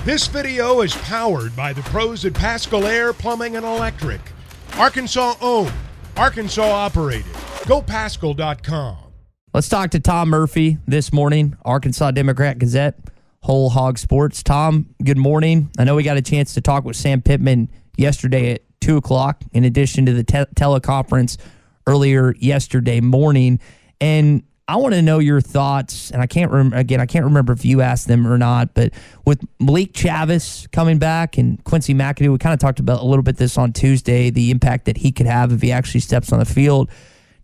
This video is powered by the pros at Pascal Air Plumbing and Electric. Arkansas owned, Arkansas operated. GoPascal.com. Let's talk to Tom Murphy this morning, Arkansas Democrat-Gazette, Whole Hog Sports. Tom, good morning. I know we got a chance to talk with Sam Pittman yesterday at 2 o'clock, in addition to the teleconference earlier yesterday morning. And I want to know your thoughts, and I can't remember if you asked them or not, but with Malik Chavis coming back and Quincy McAdoo, we kind of talked about a little bit this on Tuesday, the impact that he could have if he actually steps on the field.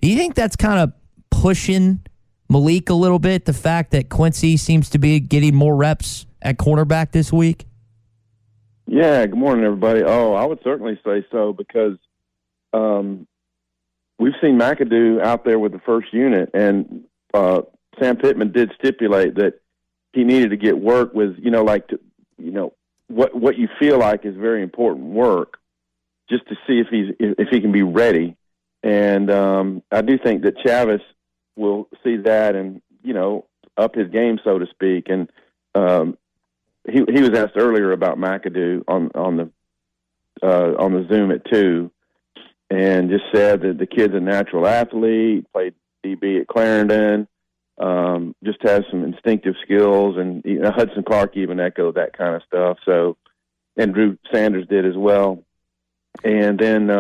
Do you think that's kind of pushing Malik a little bit, the fact that Quincy seems to be getting more reps at cornerback this week? Yeah, good morning, everybody. Oh, I would certainly say so because we've seen McAdoo out there with the first unit, and Sam Pittman did stipulate that he needed to get work with, what you feel like is very important work, just to see if he can be ready. And I do think that Chavis will see that and up his game, so to speak. And he was asked earlier about McAdoo on the Zoom at 2, and just said that the kid's a natural athlete, played DB at Clarendon, just has some instinctive skills, and Hudson Clark even echoed that kind of stuff. So, and Drew Sanders did as well. And then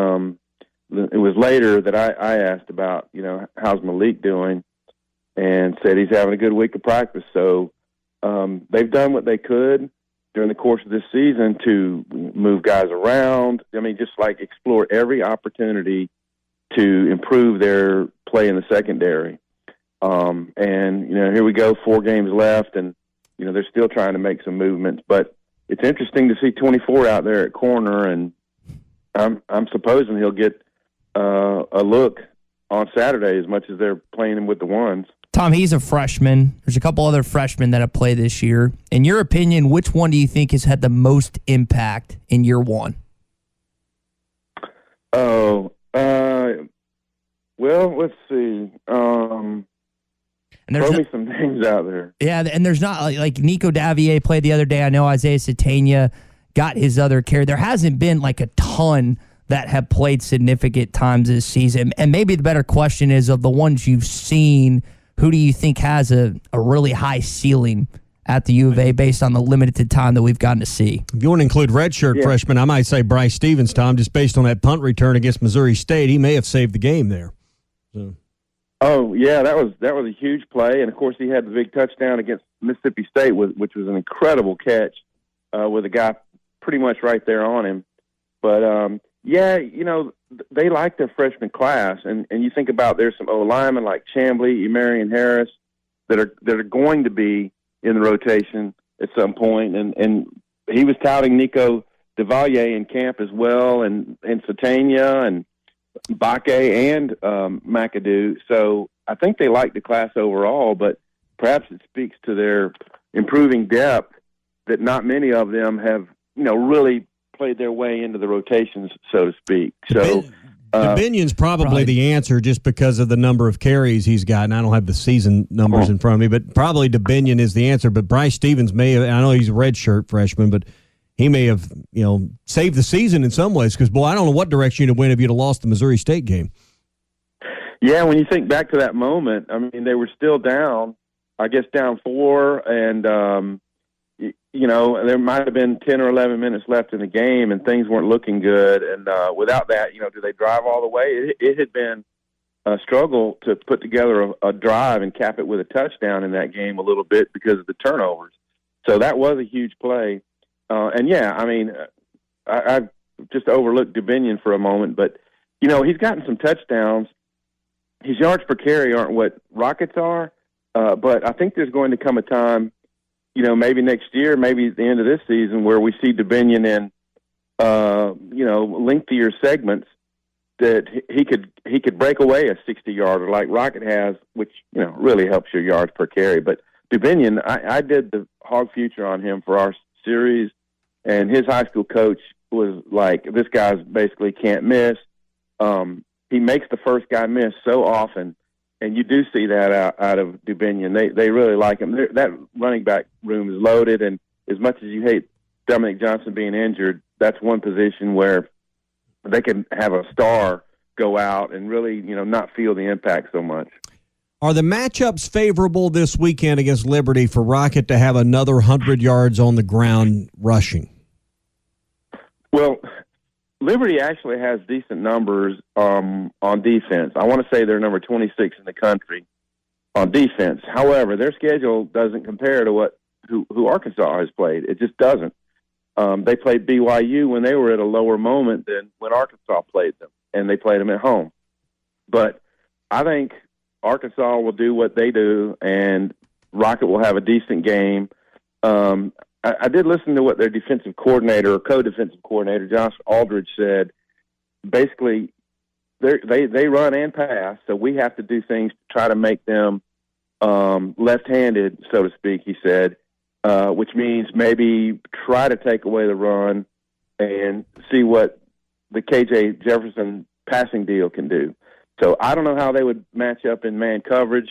it was later that I asked about, how's Malik doing, and said he's having a good week of practice. So they've done what they could during the course of this season to move guys around. I mean, just like explore every opportunity to improve their play in the secondary. And, here we go, 4 games left, and, they're still trying to make some movements. But it's interesting to see 24 out there at corner, and I'm supposing he'll get a look on Saturday as much as they're playing him with the ones. Tom, he's a freshman. There's a couple other freshmen that have played this year. In your opinion, which one do you think has had the most impact in year one? Well, let's see. And there's throw me some names out there. Yeah, and there's not like Nico Davier played the other day. I know Isaiah Satania got his other carry. There hasn't been like a ton that have played significant times this season. And maybe the better question is, of the ones you've seen, who do you think has a really high ceiling at the U of A based on the limited time that we've gotten to see? If you want to include redshirt freshmen, I might say Bryce Stevens, Tom, just based on that punt return against Missouri State. He may have saved the game there. So. Oh, yeah, that was a huge play. And, of course, he had the big touchdown against Mississippi State, which was an incredible catch with a guy pretty much right there on him. But, they like their freshman class. And you think about there's some O-linemen like Chamblee, Marion Harris that are going to be in the rotation at some point. And he was touting Nico Davier in camp as well, and Satania and Bakke and McAdoo. So I think they like the class overall, but perhaps it speaks to their improving depth that not many of them have, really played their way into the rotations, so to speak. So DeBinion's probably the answer just because of the number of carries he's gotten. I don't have the season numbers in front of me, but probably DeBinion is the answer. But Bryce Stevens may have, I know he's a redshirt freshman, but he may have, saved the season in some ways because, boy, I don't know what direction you'd have went if you'd have lost the Missouri State game. Yeah, when you think back to that moment, I mean, they were still down, down 4, and, there might have been 10 or 11 minutes left in the game, and things weren't looking good. And without that, do they drive all the way? It had been a struggle to put together a drive and cap it with a touchdown in that game a little bit because of the turnovers. So that was a huge play. I've just overlooked DeBinion for a moment, but, he's gotten some touchdowns. His yards per carry aren't what Rockets are, but I think there's going to come a time, maybe next year, maybe at the end of this season, where we see DeBinion in, lengthier segments that he could break away a 60-yarder like Rocket has, which, really helps your yards per carry. But DeBinion, I did the Hog Future on him for our series, and his high school coach was like, this guy's basically can't miss. He makes the first guy miss so often, and you do see that out of DeBinion. They really like him. That running back room is loaded, and as much as you hate Dominic Johnson being injured, that's one position where they can have a star go out and really, not feel the impact so much. Are the matchups favorable this weekend against Liberty for Rocket to have another 100 yards on the ground rushing? Well, Liberty actually has decent numbers on defense. I want to say they're number 26 in the country on defense. However, their schedule doesn't compare to who Arkansas has played. It just doesn't. They played BYU when they were at a lower moment than when Arkansas played them, and they played them at home. But I think Arkansas will do what they do, and Rocket will have a decent game. I did listen to what their defensive coordinator or co-defensive coordinator, Josh Aldridge, said. Basically, they run and pass, so we have to do things to try to make them left-handed, so to speak, he said, which means maybe try to take away the run and see what the KJ Jefferson passing deal can do. So I don't know how they would match up in man coverage.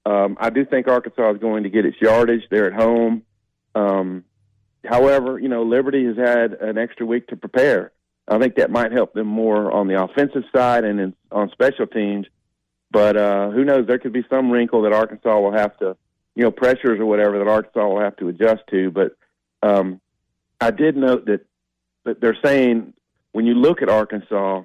I do think Arkansas is going to get its yardage. They're at home. However, Liberty has had an extra week to prepare. I think that might help them more on the offensive side and on special teams. But who knows? There could be some wrinkle that Arkansas will have to, pressures or whatever that Arkansas will have to adjust to. But I did note that they're saying when you look at Arkansas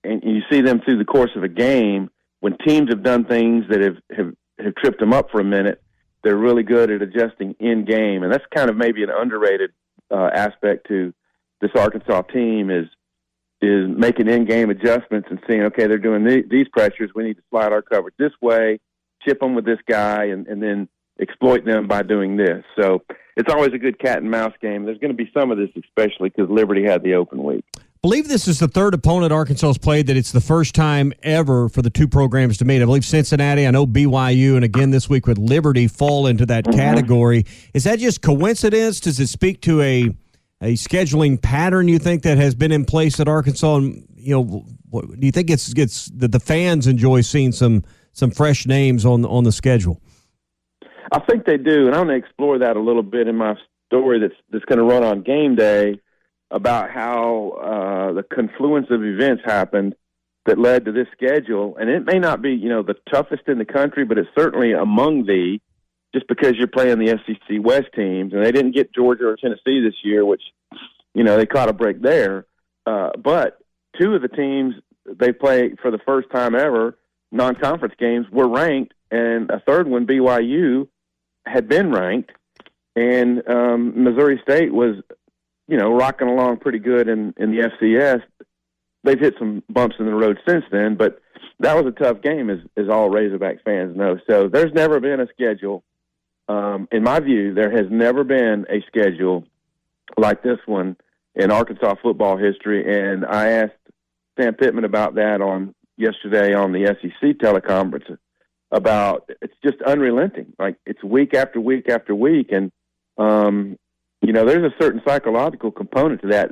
and you see them through the course of a game, when teams have done things that have tripped them up for a minute, they're really good at adjusting in game. And that's kind of maybe an underrated aspect to this Arkansas team is making in-game adjustments and seeing, okay, they're doing these pressures. We need to slide our coverage this way, chip them with this guy, and then exploit them by doing this. So it's always a good cat and mouse game. There's going to be some of this, especially because Liberty had the open week. I believe this is the third opponent Arkansas has played that it's the first time ever for the two programs to meet. I believe Cincinnati, I know BYU, and again this week with Liberty fall into that category. Is that just coincidence? Does it speak to a scheduling pattern you think that has been in place at Arkansas? And, do you think it's that the fans enjoy seeing some fresh names on the schedule? I think they do, and I'm going to explore that a little bit in my story that's going to run on game day about how the confluence of events happened that led to this schedule. And it may not be, the toughest in the country, but it's certainly among just because you're playing the SEC West teams. And they didn't get Georgia or Tennessee this year, which, they caught a break there. But two of the teams they play for the first time ever, non-conference games, were ranked. And a third one, BYU, had been ranked. And Missouri State was, rocking along pretty good in the FCS. They've hit some bumps in the road since then, but that was a tough game, as all Razorback fans know. So there's never been a schedule. In my view, there has never been a schedule like this one in Arkansas football history. And I asked Sam Pittman about that yesterday on the SEC teleconference about it's just unrelenting. Like it's week after week after week. And, there's a certain psychological component to that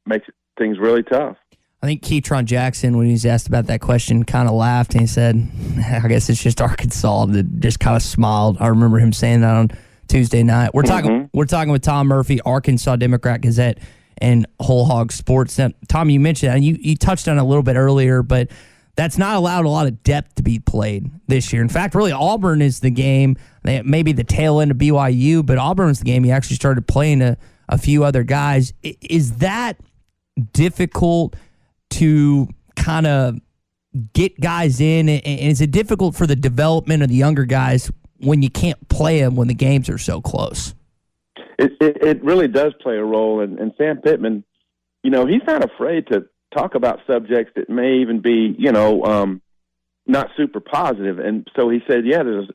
makes things really tough. I think Keytron Jackson, when he was asked about that question, kind of laughed and he said, I guess it's just Arkansas, that just kind of smiled. I remember him saying that on Tuesday night. We're talking with Tom Murphy, Arkansas Democrat-Gazette, and Whole Hog Sports. Now, Tom, you mentioned, and you touched on it a little bit earlier, but that's not allowed a lot of depth to be played this year. In fact, really, Auburn is the game, maybe the tail end of BYU, but Auburn is the game he actually started playing a few other guys. Is that difficult to kind of get guys in, and is it difficult for the development of the younger guys when you can't play them when the games are so close? It really does play a role, and Sam Pittman, he's not afraid to talk about subjects that may even be, not super positive. And so he said, yeah, there's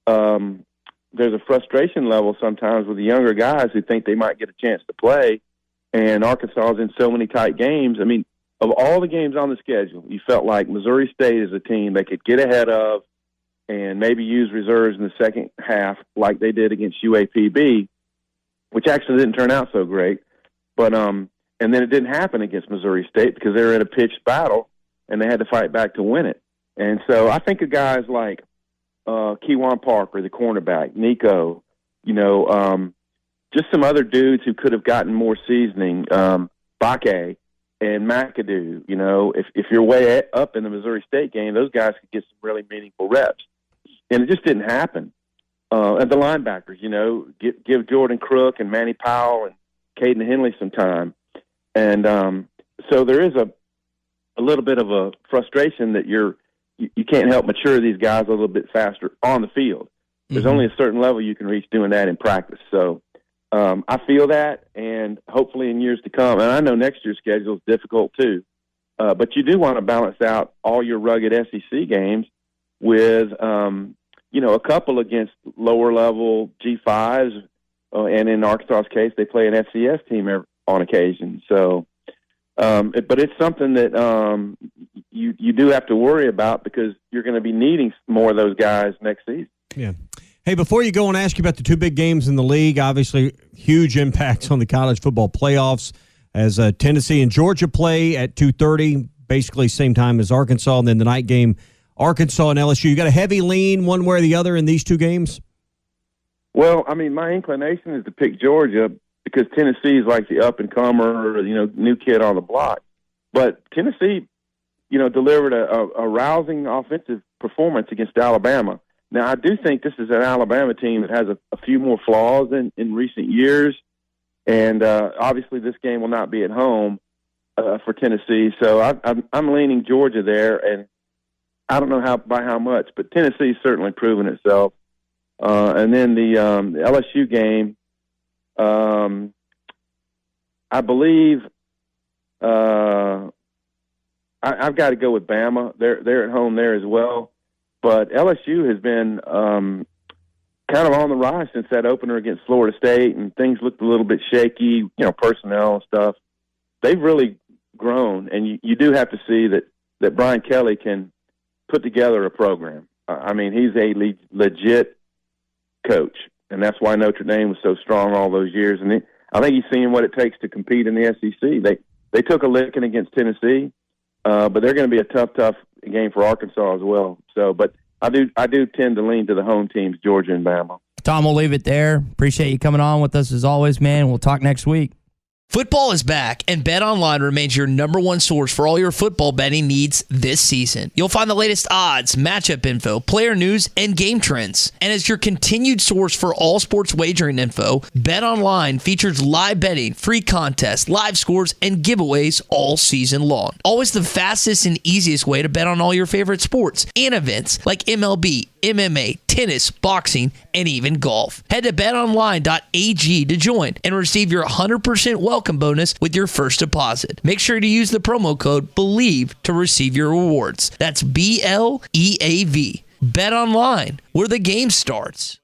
a frustration level sometimes with the younger guys who think they might get a chance to play. And Arkansas is in so many tight games. I mean, of all the games on the schedule, you felt like Missouri State is a team they could get ahead of and maybe use reserves in the second half like they did against UAPB, which actually didn't turn out so great. But and then it didn't happen against Missouri State because they were in a pitched battle and they had to fight back to win it. And so I think of guys like Keywan Parker, the cornerback, Nico, just some other dudes who could have gotten more seasoning, Bakke and McAdoo. You know, if you're way up in the Missouri State game, those guys could get some really meaningful reps. And it just didn't happen. And the linebackers, you know, give Jordan Crook and Manny Powell and Caden Henley some time. And so there is a little bit of a frustration that you can't help mature these guys a little bit faster on the field. There's only a certain level you can reach doing that in practice. So I feel that, and hopefully in years to come, and I know next year's schedule is difficult too, but you do want to balance out all your rugged SEC games with, you know, a couple against lower level G5s, and in Arkansas's case, they play an FCS team on occasion. So, but it's something that you do have to worry about because you're going to be needing more of those guys next season. Yeah. Hey, before you go and ask you about the two big games in the league, obviously huge impacts on the college football playoffs as Tennessee and Georgia play at 2:30, basically same time as Arkansas, and then the night game, Arkansas and LSU. You got a heavy lean one way or the other in these two games? Well, I mean, my inclination is to pick Georgia because Tennessee is like the up-and-comer, you know, new kid on the block. But Tennessee, you know, delivered a rousing offensive performance against Alabama. Now, I do think this is an Alabama team that has a few more flaws in recent years, and obviously this game will not be at home for Tennessee. So I'm leaning Georgia there, and I don't know by how much, but Tennessee's certainly proven itself. And then the LSU game, I believe I've got to go with Bama. They're at home there as well. But LSU has been kind of on the rise since that opener against Florida State, and things looked a little bit shaky, you know, personnel and stuff. They've really grown, and you do have to see that Brian Kelly can put together a program. I mean, he's a legit coach, and that's why Notre Dame was so strong all those years. And I think he's seeing what it takes to compete in the SEC. They took a licking against Tennessee, but they're going to be a tough game for Arkansas as well. So, but I do tend to lean to the home teams, Georgia and Bama. Tom, we'll leave it there. Appreciate you coming on with us as always, man. We'll talk next week. Football is back, and BetOnline remains your number one source for all your football betting needs this season. You'll find the latest odds, matchup info, player news, and game trends. And as your continued source for all sports wagering info, BetOnline features live betting, free contests, live scores, and giveaways all season long. Always the fastest and easiest way to bet on all your favorite sports and events like MLB, MMA, tennis, boxing, and even golf. Head to betonline.ag to join and receive your 100% welcome bonus with your first deposit. Make sure to use the promo code BELIEVE to receive your rewards. That's BLEAV. Bet online, where the game starts.